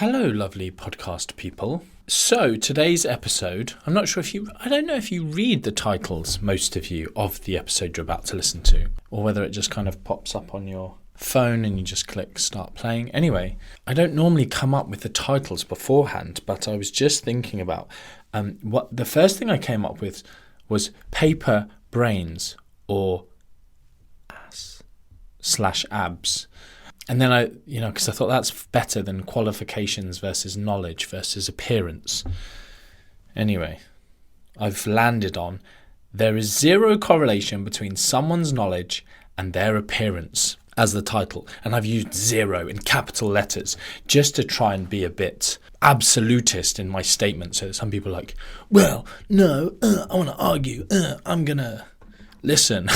Hello, lovely podcast people. So today's episode, I don't know if you read the titles, most of you, of the episode you're about to listen to, or whether it just kind of pops up on your phone and you just click start playing. Anyway, I don't normally come up with the titles beforehand, but I was just thinking about what the first thing I came up with was paper brains or ass/abs. And then because I thought that's better than qualifications versus knowledge versus appearance. Anyway, I've landed on there is zero correlation between someone's knowledge and their appearance as the title. And I've used zero in capital letters just to try and be a bit absolutist in my statement. So that some people are like, well, no, I want to argue. I'm going to listen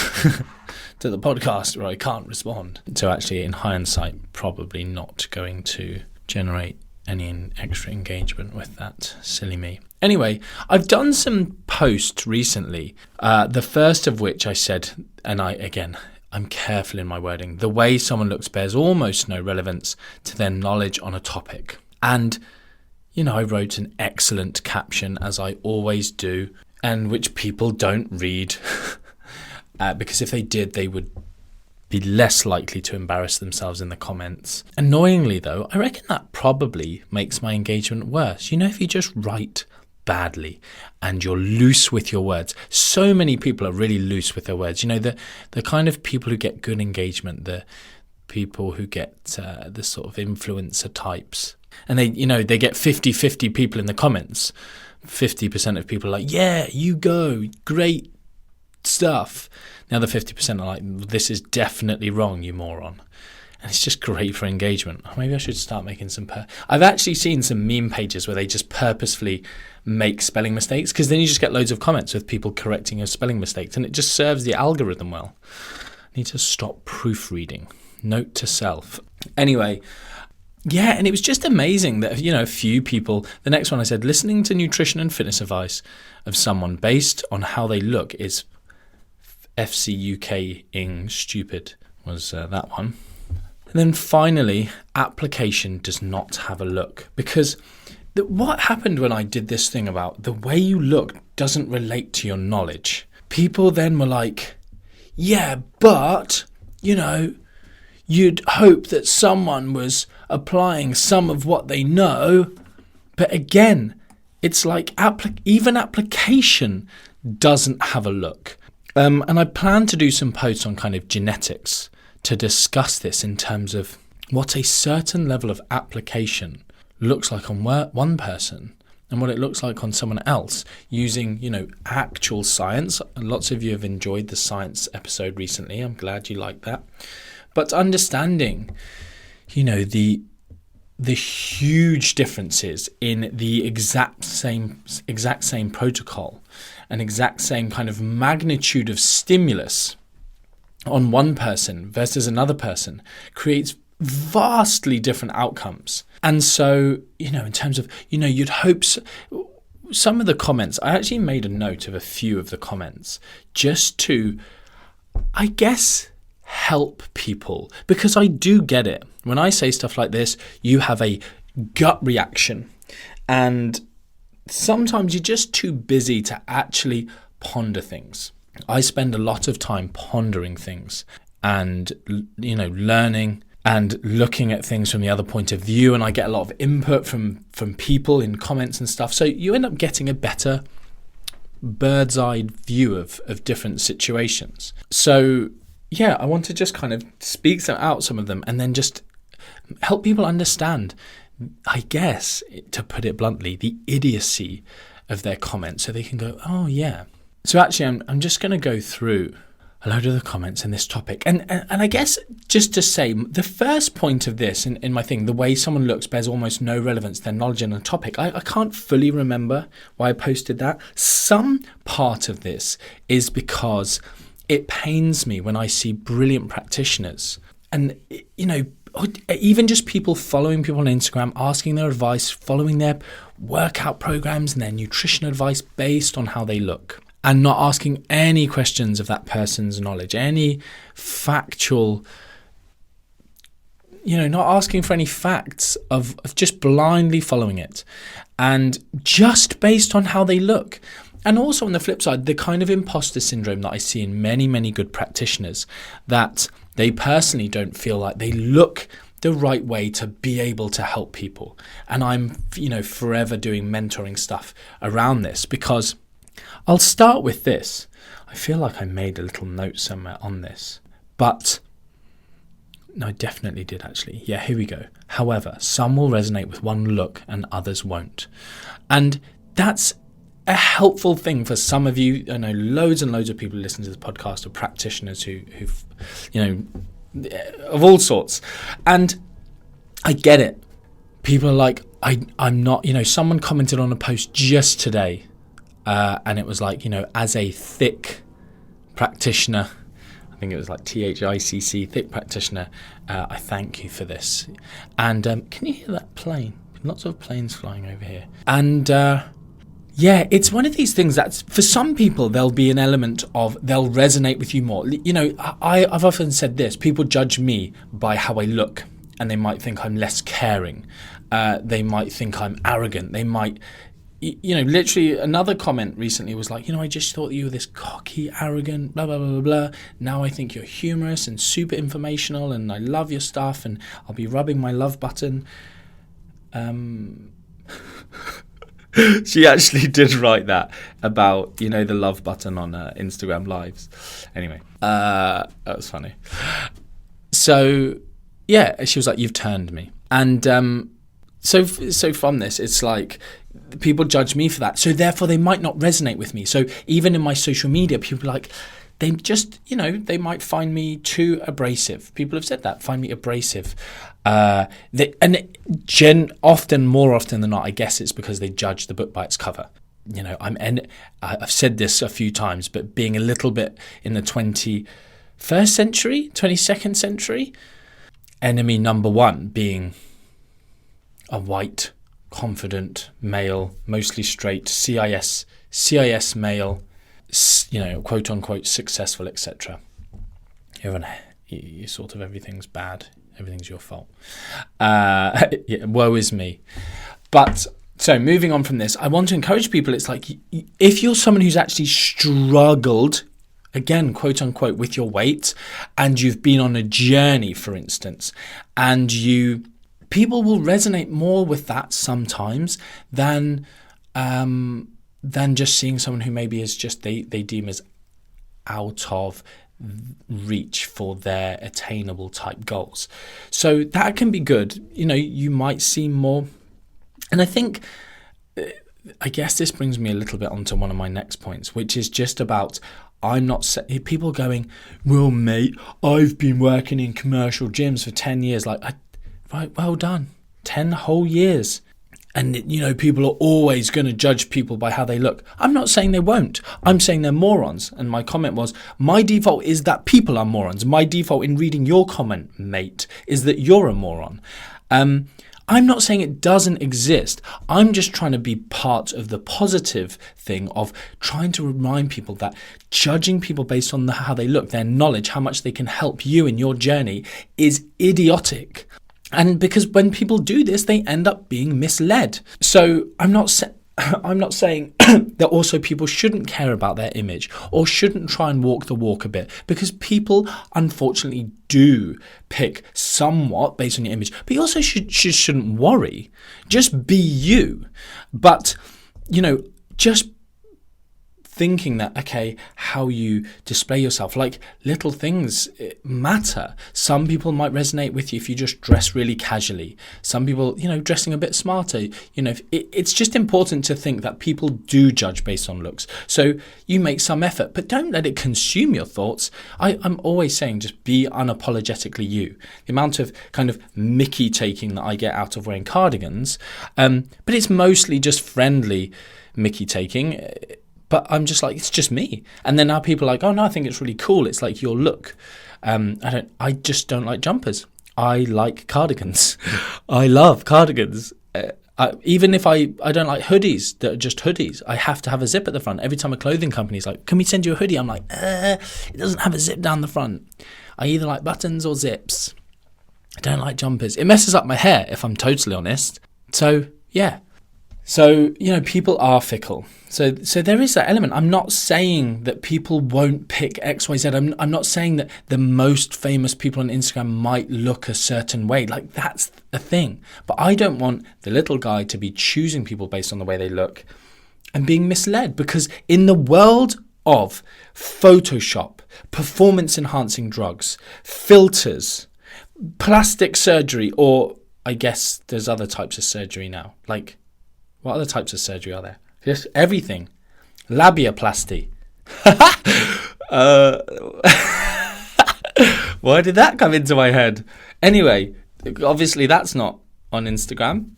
to the podcast where I can't respond. So actually, in hindsight, probably not going to generate any extra engagement with that. Silly me. Anyway, I've done some posts recently, the first of which I said, and I'm careful in my wording, the way someone looks bears almost no relevance to their knowledge on a topic. And, I wrote an excellent caption, as I always do, and which people don't read. Because if they did, they would be less likely to embarrass themselves in the comments. Annoyingly, though, I reckon that probably makes my engagement worse. If you just write badly and you're loose with your words. So many people are really loose with their words. The kind of people who get good engagement, the people who get the sort of influencer types. And they get 50-50 people in the comments. 50% of people are like, yeah, you go, great stuff. The other 50% are like, this is definitely wrong, you moron. And it's just great for engagement. Maybe I should start making some I've actually seen some meme pages where they just purposefully make spelling mistakes, because then you just get loads of comments with people correcting your spelling mistakes, and it just serves the algorithm well. I need to stop proofreading. Note to self. Anyway, yeah, and it was just amazing that, a few people, the next one I said, listening to nutrition and fitness advice of someone based on how they look is FCUK-ing stupid, was that one. And then finally, application does not have a look. Because what happened when I did this thing about the way you look doesn't relate to your knowledge? People then were like, yeah, but, you'd hope that someone was applying some of what they know. But again, it's like even application doesn't have a look. And I plan to do some posts on kind of genetics to discuss this in terms of what a certain level of application looks like on one person and what it looks like on someone else using, actual science. Lots of you have enjoyed the science episode recently. I'm glad you like that. But understanding, the huge differences in the exact same protocol, an exact same kind of magnitude of stimulus on one person versus another person creates vastly different outcomes. And so, in terms of, you'd hope some of the comments, I actually made a note of a few of the comments just to, I guess, help people, because I do get it. When I say stuff like this, you have a gut reaction, and sometimes you're just too busy to actually ponder things. I spend a lot of time pondering things and, learning and looking at things from the other point of view, and I get a lot of input from people in comments and stuff. So you end up getting a better bird's eye view of different situations. So yeah, I want to just kind of speak out some of them and then just help people understand, I guess, to put it bluntly, the idiocy of their comments, so they can go, oh yeah. So actually, I'm just going to go through a load of the comments in this topic. And I guess just to say, the first point of this in my thing, the way someone looks bears almost no relevance to their knowledge on a topic. I can't fully remember why I posted that. Some part of this is because it pains me when I see brilliant practitioners and, even just people following people on Instagram, asking their advice, following their workout programs and their nutrition advice based on how they look, and not asking any questions of that person's knowledge, any factual not asking for any facts, of just blindly following it, and just based on how they look. And also on the flip side, the kind of imposter syndrome that I see in many, many good practitioners, that they personally don't feel like they look the right way to be able to help people. And I'm, forever doing mentoring stuff around this, because I'll start with this. I feel like I made a little note somewhere on this, but no, I definitely did actually. Yeah, here we go. However, some will resonate with one look and others won't. And that's a helpful thing for some of you. I know loads and loads of people who listen to the podcast are practitioners who've, of all sorts. And I get it. People are like, I'm not, someone commented on a post just today, and it was like, as a thick practitioner, I think it was like THICC, thick practitioner, I thank you for this. And can you hear that plane? Lots of planes flying over here. And yeah, it's one of these things that for some people, there'll be an element of they'll resonate with you more. I've often said this, people judge me by how I look, and they might think I'm less caring. They might think I'm arrogant. They might, literally another comment recently was like, I just thought you were this cocky, arrogant, blah, blah, blah, blah, blah. Now I think you're humorous and super informational and I love your stuff and I'll be rubbing my love button. She actually did write that about, the love button on Instagram Lives. Anyway, that was funny. So, yeah, she was like, you've turned me. And so from this, it's like people judge me for that. So therefore, they might not resonate with me. So even in my social media, people are like, they just, they might find me too abrasive. People have said that, find me abrasive. More often than not, I guess it's because they judge the book by its cover. I've said this a few times, but being a little bit in the 21st century, 22nd century, enemy number one being a white, confident male, mostly straight, CIS male, quote unquote successful, etc. You sort of everything's bad, everything's your fault. Woe is me. But so moving on from this, I want to encourage people. It's like if you're someone who's actually struggled, again, quote unquote, with your weight, and you've been on a journey, for instance, and people will resonate more with that sometimes than just seeing someone who maybe is just they deem as out of reach for their attainable type goals. So that can be good. You might see more. And I guess this brings me a little bit onto one of my next points, which is just about people going, well, mate, I've been working in commercial gyms for 10 years. Right, well done. 10 whole years. And, people are always going to judge people by how they look. I'm not saying they won't. I'm saying they're morons. And my comment was, my default is that people are morons. My default in reading your comment, mate, is that you're a moron. I'm not saying it doesn't exist. I'm just trying to be part of the positive thing of trying to remind people that judging people based on how they look, their knowledge, how much they can help you in your journey is idiotic. And because when people do this, they end up being misled. So I'm not saying that also people shouldn't care about their image or shouldn't try and walk the walk a bit, because people unfortunately do pick somewhat based on your image. But you also shouldn't worry. Just be you. But, just thinking that, okay, how you display yourself, like little things matter. Some people might resonate with you if you just dress really casually. Some people, dressing a bit smarter. It's just important to think that people do judge based on looks. So you make some effort, but don't let it consume your thoughts. I'm always saying just be unapologetically you. The amount of kind of Mickey taking that I get out of wearing cardigans, but it's mostly just friendly Mickey taking. But I'm just like, it's just me. And then now people are like, oh no, I think it's really cool. It's like your look. I just don't like jumpers. I like cardigans. I love cardigans. Even if I don't like hoodies that are just hoodies, I have to have a zip at the front. Every time a clothing company's like, can we send you a hoodie? I'm like, it doesn't have a zip down the front. I either like buttons or zips. I don't like jumpers. It messes up my hair, if I'm totally honest. So, yeah. So, people are fickle. So there is that element. I'm not saying that people won't pick XYZ. I'm not saying that the most famous people on Instagram might look a certain way. Like, that's a thing. But I don't want the little guy to be choosing people based on the way they look and being misled. Because in the world of Photoshop, performance-enhancing drugs, filters, plastic surgery, or I guess there's other types of surgery now. Like, what other types of surgery are there? Just everything. Labiaplasty. Why did that come into my head? Anyway, obviously that's not on Instagram.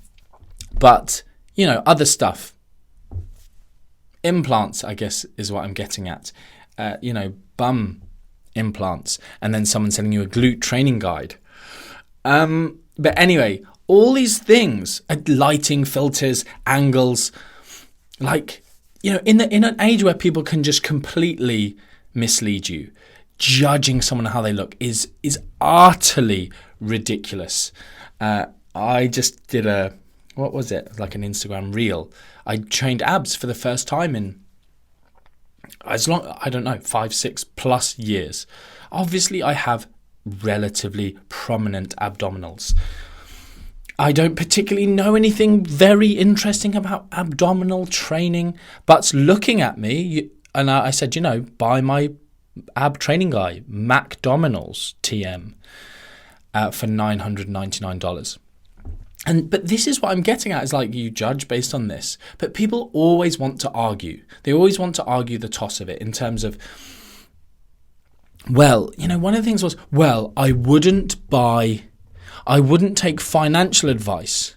But, other stuff. Implants, I guess, is what I'm getting at. Bum implants. And then someone selling you a glute training guide. But anyway, all these things, lighting, filters, angles, like, in an age where people can just completely mislead you, judging someone how they look is utterly ridiculous. I just did what was it? Like an Instagram reel. I trained abs for the first time in 5-6+ years. Obviously, I have relatively prominent abdominals. I don't particularly know anything very interesting about abdominal training, but looking at me, and I said, buy my ab training guy, MacDominals TM, for $999. But this is what I'm getting at, is like, you judge based on this. But people always want to argue. They always want to argue the toss of it in terms of, well, one of the things was, well, I wouldn't take financial advice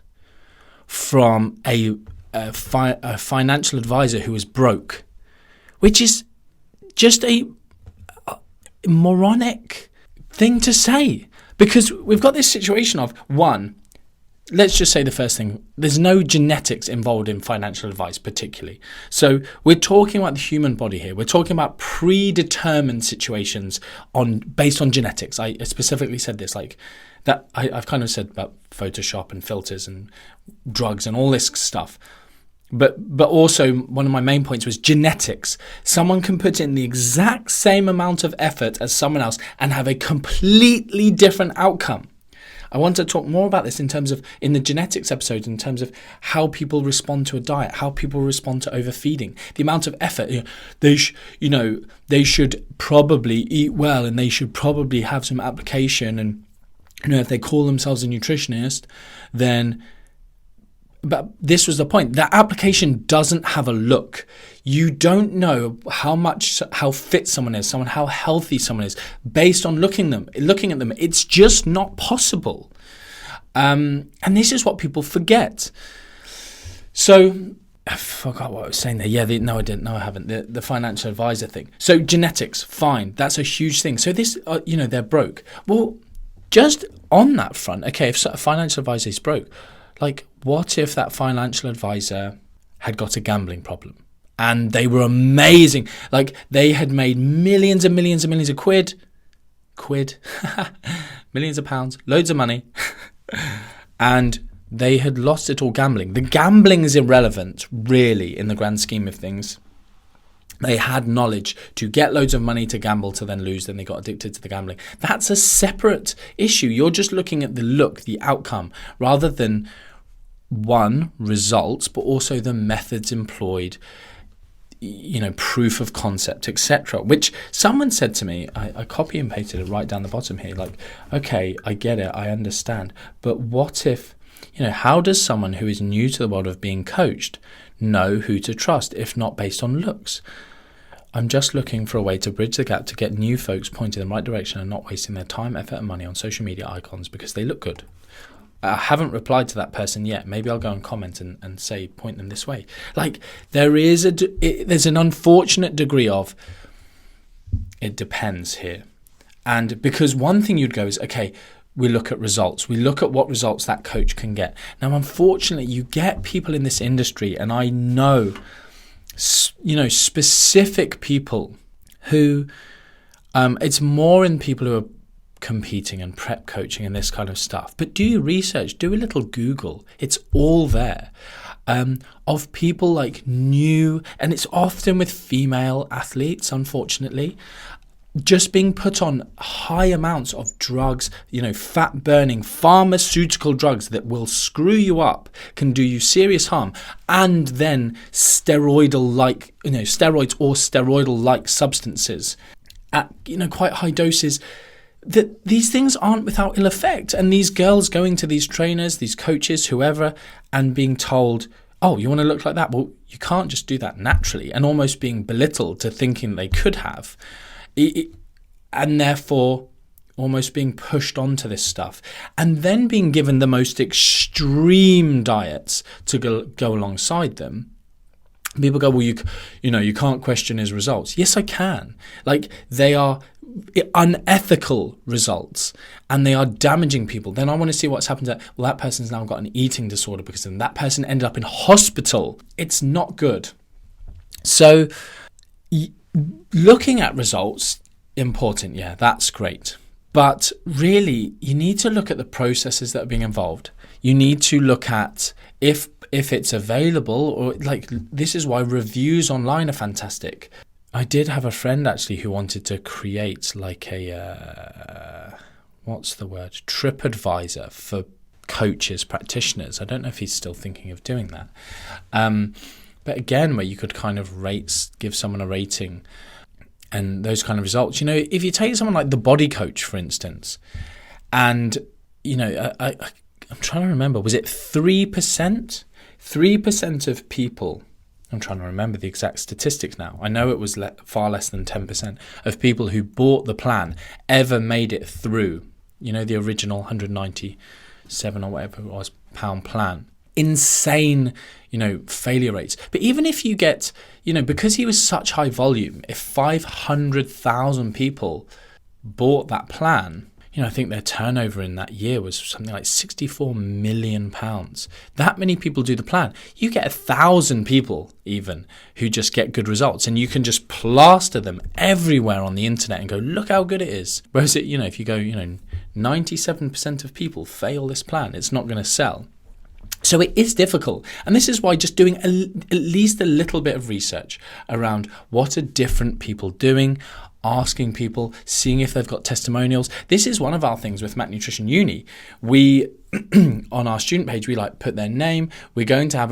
from a financial advisor who is broke, which is just a moronic thing to say. Because we've got this situation of, one, let's just say the first thing, there's no genetics involved in financial advice particularly. So we're talking about the human body here. We're talking about predetermined situations based on genetics. I specifically said this, like that I've kind of said about Photoshop and filters and drugs and all this stuff. But also one of my main points was genetics. Someone can put in the exact same amount of effort as someone else and have a completely different outcome. I want to talk more about this in the genetics episode, in terms of how people respond to a diet, how people respond to overfeeding, the amount of effort. They should probably eat well, and they should probably have some application. And if they call themselves a nutritionist, then. But this was the point. That application doesn't have a look. You don't know how fit someone is, how healthy someone is, based on looking at them. It's just not possible. And this is what people forget. So I forgot what I was saying there. Yeah, no, I didn't. No, I haven't. The financial advisor thing. So genetics, fine. That's a huge thing. So this, they're broke. Well, just on that front, okay, if a financial advisor is broke, like, what if that financial advisor had got a gambling problem and they were amazing? Like, they had made millions and millions and millions of quid, millions of pounds, loads of money, and they had lost it all gambling. The gambling is irrelevant, really, in the grand scheme of things. They had knowledge to get loads of money to gamble, to then lose, then they got addicted to the gambling. That's a separate issue. You're just looking at the look, the outcome, rather than one, results, but also the methods employed, proof of concept, etc. Which someone said to me, I copy and pasted it right down the bottom here, like, okay, I get it, I understand, but what if, how does someone who is new to the world of being coached know who to trust, if not based on looks? I'm just looking for a way to bridge the gap to get new folks pointed in the right direction and not wasting their time, effort and money on social media icons because they look good. I haven't replied to that person yet. Maybe I'll go and comment and say, point them this way. Like, there's an unfortunate degree of, it depends here. And because one thing you'd go is, okay, we look at results. We look at what results that coach can get. Now, unfortunately, you get people in this industry, and I know, specific people who, it's more in people who are competing and prep coaching and this kind of stuff. But do your research, do a little Google. It's all there. Of people like new, and it's often with female athletes, unfortunately, just being put on high amounts of drugs, fat burning pharmaceutical drugs that will screw you up, can do you serious harm, and then steroids or steroidal-like substances at quite high doses. That these things aren't without ill effect. And these girls going to these trainers, these coaches, whoever, and being told, oh, you want to look like that? Well, you can't just do that naturally, and almost being belittled to thinking they could have. And therefore almost being pushed onto this stuff, and then being given the most extreme diets to go alongside them. People go, well, you can't question his results. Yes, I can. They are unethical results, and they are damaging people. Then I want to see what's happened to that person's now got an eating disorder because then that person ended up in hospital. It's not good. So looking at results, important, yeah, that's great. But really, you need to look at the processes that are being involved. You need to look at if it's available, or this is why reviews online are fantastic. I did have a friend actually who wanted to create TripAdvisor for coaches, practitioners. I don't know if he's still thinking of doing that. But again, where you could kind of give someone a rating and those kind of results. If you take someone like the Body Coach, for instance, and, I'm trying to remember, was it 3%? 3% of people, I'm trying to remember the exact statistics now. I know it was far less than 10% of people who bought the plan ever made it through, the original 197 or whatever it was pound plan. Insane, failure rates. But even if you get, because he was such high volume, if 500,000 people bought that plan, I think their turnover in that year was something like £64 million. That many people do the plan. You get 1,000 people even who just get good results, and you can just plaster them everywhere on the internet and go, look how good it is. Whereas if you go, 97% of people fail this plan, it's not going to sell. So it is difficult. And this is why just doing at least a little bit of research around what are different people doing, asking people, seeing if they've got testimonials. This is one of our things with Mac Nutrition Uni. We, on our student page, we put their name. We're going to have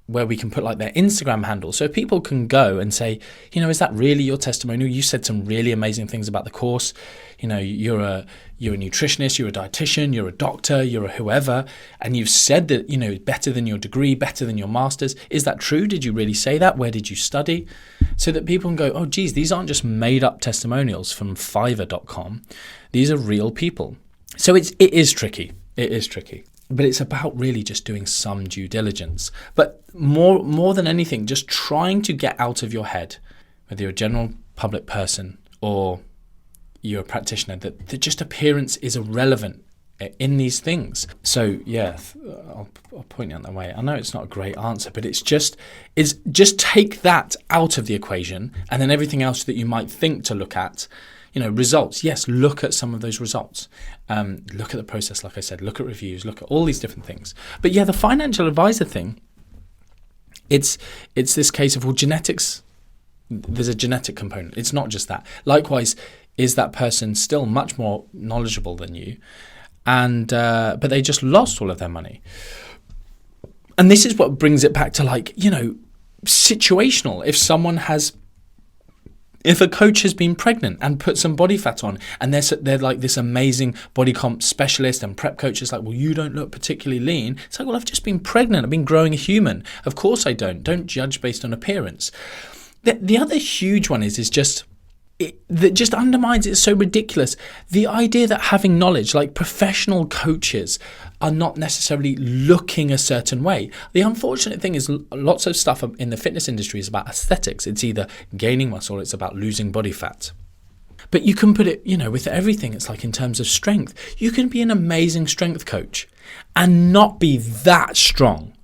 where we can put their Instagram handle, so people can go and say, is that really your testimonial? You said some really amazing things about the course. You're a nutritionist, you're a dietitian, you're a doctor, you're a whoever, and you've said that, better than your degree, better than your master's. Is that true? Did you really say that? Where did you study? So that people can go, oh, geez, these aren't just made up testimonials from Fiverr.com. These are real people. So it is tricky. It is tricky. But it's about really just doing some due diligence. But more than anything, just trying to get out of your head, whether you're a general public person or you're a practitioner, that just appearance is irrelevant in these things. So yeah, I'll point you out that way. I know it's not a great answer, but it's just take that out of the equation, and then everything else that you might think to look at. Results. Yes, look at some of those results. Look at the process, like I said. Look at reviews. Look at all these different things. But yeah, the financial advisor thing, it's this case of, well, genetics, there's a genetic component. It's not just that. Likewise, is that person still much more knowledgeable than you? And but they just lost all of their money. And this is what brings it back to situational. If a coach has been pregnant and put some body fat on, and they're like this amazing body comp specialist, and prep coach is like, well, you don't look particularly lean. It's like, well, I've just been pregnant. I've been growing a human. Of course I don't. Don't judge based on appearance. The other huge one is just that just undermines it. So ridiculous. The idea that having knowledge, like professional coaches, are not necessarily looking a certain way. The unfortunate thing is lots of stuff in the fitness industry is about aesthetics. It's either gaining muscle or it's about losing body fat. But you can put it, with everything. It's like in terms of strength. You can be an amazing strength coach and not be that strong.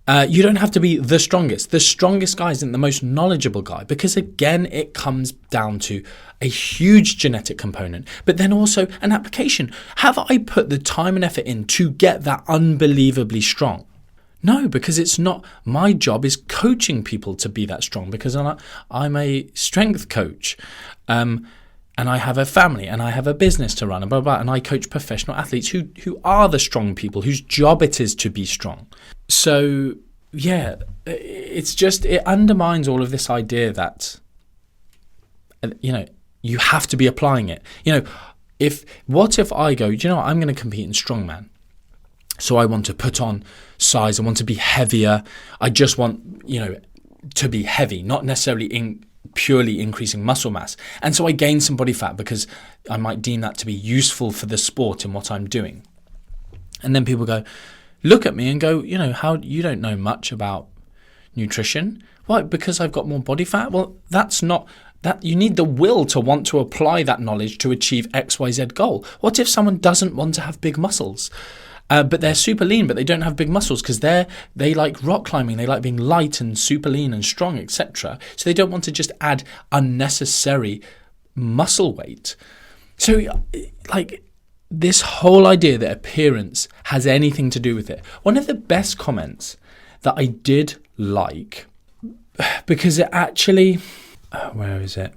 You don't have to be the strongest. The strongest guy isn't the most knowledgeable guy, because again, it comes down to a huge genetic component, but then also an application. Have I put the time and effort in to get that unbelievably strong? No, because it's not. My job is coaching people to be that strong, because I'm a strength coach. And I have a family, and I have a business to run, and blah, blah, blah, and I coach professional athletes who are the strong people, whose job it is to be strong. So, yeah, it undermines all of this idea that, you have to be applying it. What if I go, I'm going to compete in strongman. So I want to put on size, I want to be heavier. I just want, to be heavy, not necessarily purely increasing muscle mass. And so I gain some body fat because I might deem that to be useful for the sport and what I'm doing. And then people look at me and go, how you don't know much about nutrition? Why? Because I've got more body fat? Well, that's not that. You need the will to want to apply that knowledge to achieve XYZ goal. What if someone doesn't want to have big muscles? But they're super lean, but they don't have big muscles because they like rock climbing. They like being light and super lean and strong, etc. So they don't want to just add unnecessary muscle weight. So, this whole idea that appearance has anything to do with it. One of the best comments that I did like, because it actually, where is it?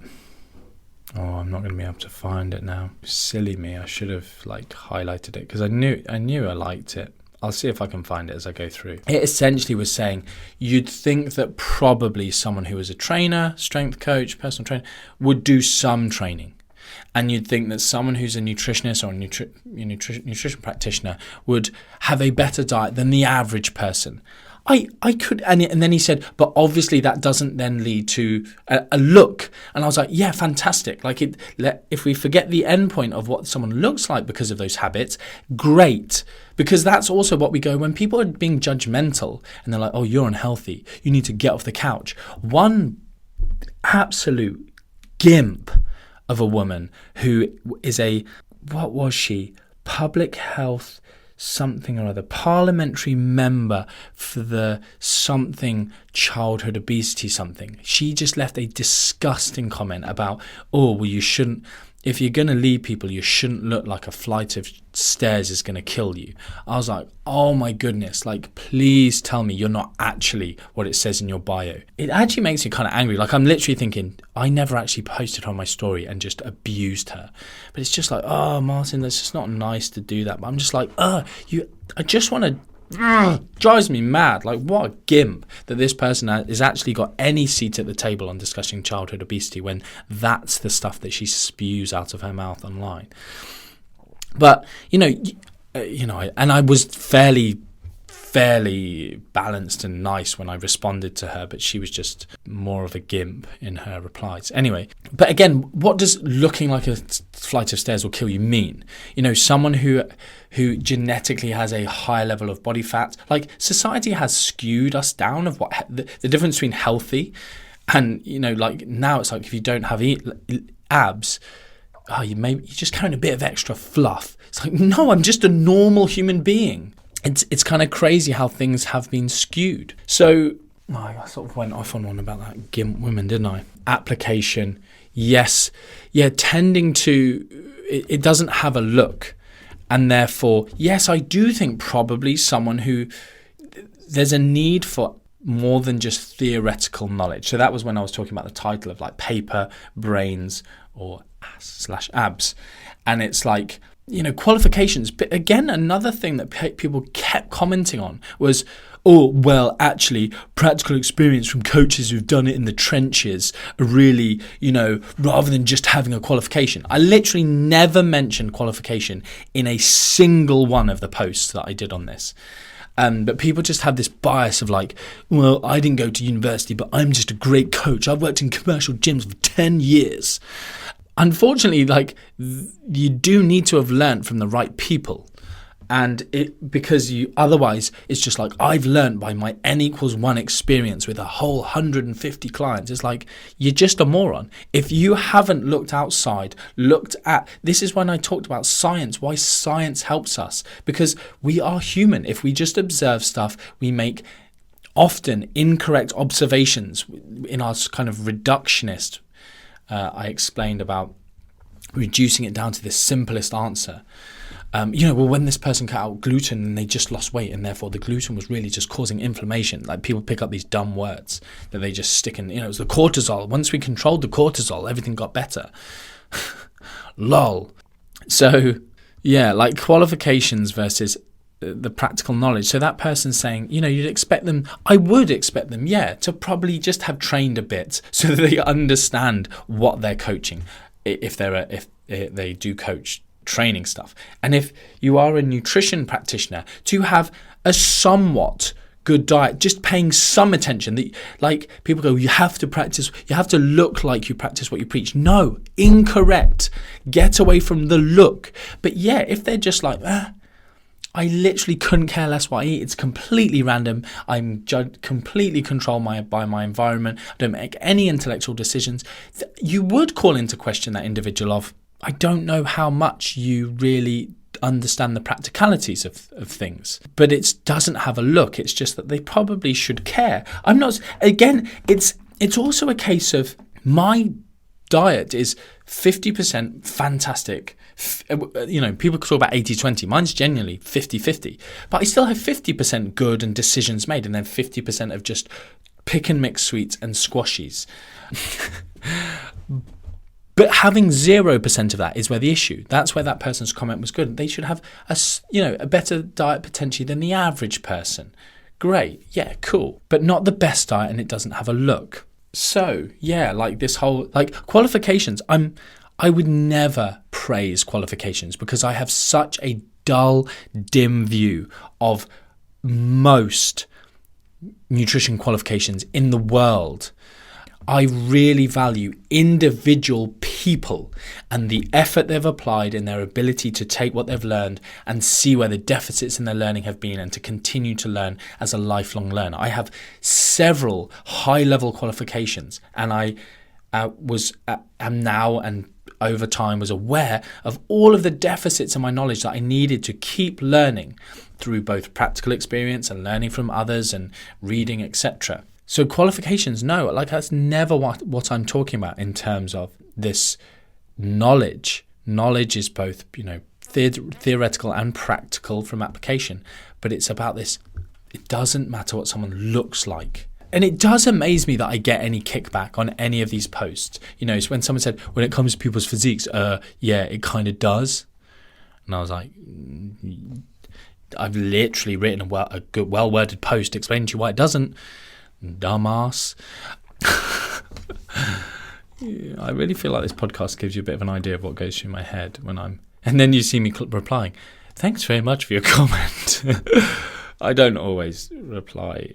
Oh, I'm not going to be able to find it now. Silly me. I should have highlighted it because I knew I liked it. I'll see if I can find it as I go through. It essentially was saying you'd think that probably someone who was a trainer, strength coach, personal trainer, would do some training. And you'd think that someone who's a nutritionist or a nutrition practitioner would have a better diet than the average person. I could, and then he said, but obviously that doesn't then lead to a look. And I was like, yeah, fantastic. If we forget the end point of what someone looks like because of those habits, great. Because that's also what we go when people are being judgmental and they're like, oh, you're unhealthy. You need to get off the couch. One absolute gimp of a woman who is what was she? Public health something or other, parliamentary member for the something childhood obesity something. She just left a disgusting comment about, you shouldn't, if you're going to lead people, you shouldn't look like a flight of stairs is going to kill you. I was like, oh my goodness, please tell me you're not actually what it says in your bio. It actually makes me kind of angry. I'm literally thinking, I never actually posted her on my story and just abused her. But it's just Martin, that's just not nice to do that. But I'm just I just want to, drives me mad. What a gimp that this person has actually got any seat at the table on discussing childhood obesity when that's the stuff that she spews out of her mouth online. But and I was fairly balanced and nice when I responded to her, but she was just more of a gimp in her replies. Anyway, but again, what does looking like a flight of stairs will kill you mean? Someone who genetically has a higher level of body fat, society has skewed us down of what the difference between healthy and, now it's if you don't have abs, you're just carrying a bit of extra fluff. It's no, I'm just a normal human being. It's kind of crazy how things have been skewed. So I sort of went off on one about that gimp women, didn't I? Application, yes. Yeah, tending to, it doesn't have a look. And therefore, yes, I do think probably someone who, there's a need for more than just theoretical knowledge. So that was when I was talking about the title of paper, brains, or ass/abs. And it's qualifications. But again, another thing that people kept commenting on was, actually, practical experience from coaches who've done it in the trenches are really, rather than just having a qualification. I literally never mentioned qualification in a single one of the posts that I did on this. But people just have this bias of I didn't go to university, but I'm just a great coach. I've worked in commercial gyms for 10 years. Unfortunately, you do need to have learnt from the right people. And because otherwise it's just I've learned by my N=1 experience with a whole 150 clients. It's you're just a moron. If you haven't looked outside, this is when I talked about science, why science helps us, because we are human. If we just observe stuff, we make often incorrect observations. In our kind of reductionist, I explained about reducing it down to the simplest answer. When this person cut out gluten and they just lost weight, and therefore the gluten was really just causing inflammation. Like, people pick up these dumb words that they just stick in. It was the cortisol. Once we controlled the cortisol, everything got better. Lol. So, yeah, like qualifications versus the practical knowledge. So that person's saying, you'd expect them, I would expect them, to probably just have trained a bit so that they understand what they're coaching, if they do coach training stuff. And if you are a nutrition practitioner, to have a somewhat good diet, just paying some attention. Like, people go, you have to practice, you have to look like you practice what you preach. No, incorrect. Get away from the look. But yeah, if they're just like, I literally couldn't care less what I eat, it's completely random, I'm completely controlled by my environment, I don't make any intellectual decisions, you would call into question that individual of, I don't know how much you really understand the practicalities of things. But it doesn't have a look. It's just that they probably should care. It's also a case of, my diet is 50% fantastic. People talk about 80-20. Mine's genuinely 50-50. But I still have 50% good and decisions made, and then 50% of just pick and mix sweets and squashies. But having 0% of that is where the issue. That's where that person's comment was good. They should have a better diet potentially than the average person. Great, yeah, cool. But not the best diet, and it doesn't have a look. So, yeah, like this whole, like, qualifications, I would never praise qualifications because I have such a dull, dim view of most nutrition qualifications in the world. I really value individual people and the effort they've applied in their ability to take what they've learned and see where the deficits in their learning have been, and to continue to learn as a lifelong learner. I have several high-level qualifications, and I am now and over time was aware of all of the deficits in my knowledge that I needed to keep learning through both practical experience and learning from others and reading, etc. So qualifications, no, like, that's never what I'm talking about in terms of this knowledge. Knowledge is both, theoretical and practical from application, but it's about this. It doesn't matter what someone looks like. And it does amaze me that I get any kickback on any of these posts. It's when someone said, when it comes to people's physiques, yeah, it kind of does. And I was like, I've literally written a good, well-worded post explaining to you why it doesn't. Dumbass. I really feel like this podcast gives you a bit of an idea of what goes through my head and then you see me replying, thanks very much for your comment. I don't always reply.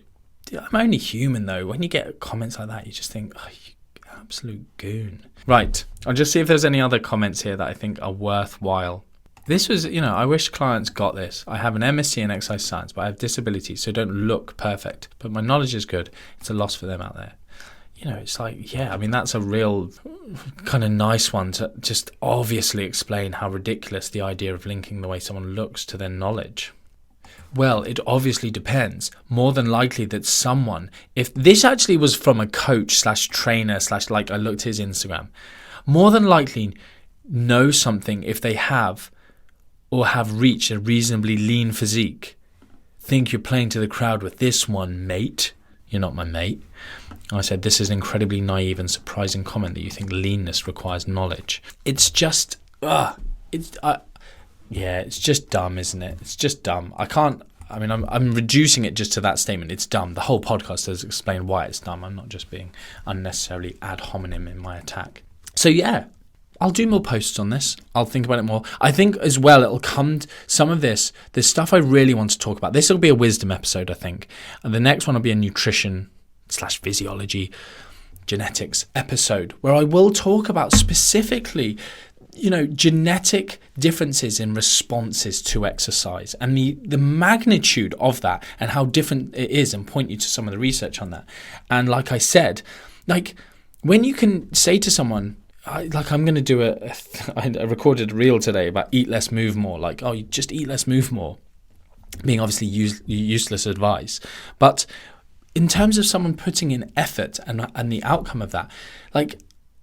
I'm only human though. When you get comments like that, you just think, oh, you absolute goon. Right, I'll just see if there's any other comments here that I think are worthwhile. This was, I wish clients got this. I have an MSc in exercise science, but I have disabilities, so don't look perfect. But my knowledge is good. It's a loss for them out there. It's like, yeah, that's a real kind of nice one to just obviously explain how ridiculous the idea of linking the way someone looks to their knowledge. Well, it obviously depends. More than likely that someone, if this actually was from a coach / trainer / like I looked at his Instagram, more than likely know something if they have or have reached a reasonably lean physique. Think you're playing to the crowd with this one, mate. You're not my mate. I said, this is an incredibly naive and surprising comment that you think leanness requires knowledge. It's just, it's just dumb, isn't it? It's just dumb. I'm reducing it just to that statement. It's dumb. The whole podcast does explain why it's dumb. I'm not just being unnecessarily ad hominem in my attack. So yeah, I'll do more posts on this. I'll think about it more. I think as well, it'll come to some of this stuff I really want to talk about. This will be a wisdom episode, I think. And the next one will be a nutrition / physiology, genetics episode, where I will talk about specifically, genetic differences in responses to exercise and the magnitude of that and how different it is, and point you to some of the research on that. And like I said, like, when you can say to someone, I'm going to do I recorded a reel today about eat less, move more. Like, oh, you just eat less, move more. Being obviously useless advice. But in terms of someone putting in effort and the outcome of that, like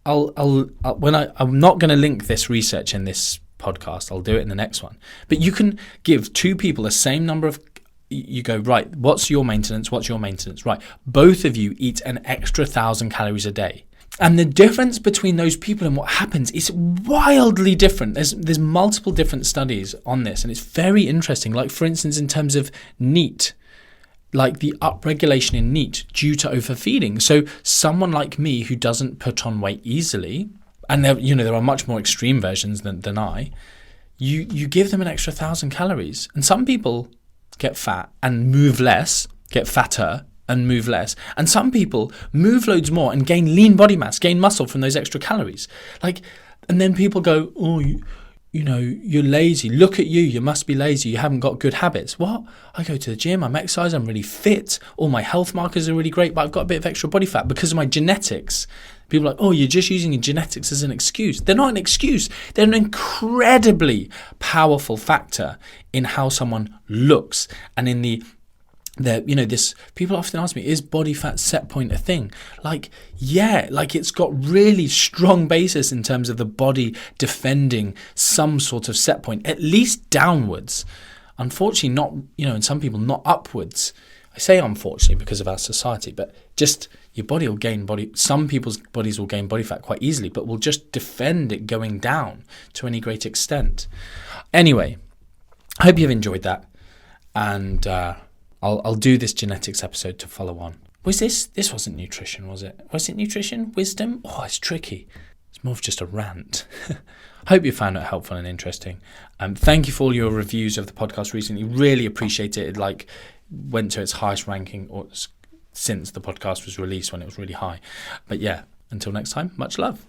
I'm not going to link this research in this podcast. I'll do it in the next one. But you can give two people the same number of, you go, right, what's your maintenance? What's your maintenance? Right. Both of you eat an extra 1,000 calories a day. And the difference between those people and what happens is wildly different. There's multiple different studies on this, and it's very interesting. Like, for instance, in terms of NEAT, like the upregulation in NEAT due to overfeeding. So someone like me who doesn't put on weight easily, and there are much more extreme versions than I, you give them an extra 1,000 calories. And some people get fat and move less, get fatter and move less. And some people move loads more and gain lean body mass, gain muscle from those extra calories. And then people go, oh, you're lazy. Look at you. You must be lazy. You haven't got good habits. What? I go to the gym. I'm exercising. I'm really fit. All my health markers are really great, but I've got a bit of extra body fat because of my genetics. People are like, oh, you're just using your genetics as an excuse. They're not an excuse. They're an incredibly powerful factor in how someone looks and in this. People often ask me, is body fat set point a thing? It's got really strong basis in terms of the body defending some sort of set point, at least downwards. Unfortunately, not, in some people, not upwards. I say unfortunately because of our society, but just your body will gain some people's bodies will gain body fat quite easily, but will just defend it going down to any great extent. Anyway, I hope you've enjoyed that. And, I'll do this genetics episode to follow on. This wasn't nutrition, was it? Was it nutrition? Wisdom? Oh, it's tricky. It's more of just a rant. Hope you found it helpful and interesting. Thank you for all your reviews of the podcast recently. Really appreciate it. It went to its highest ranking since the podcast was released, when it was really high. But yeah, until next time, much love.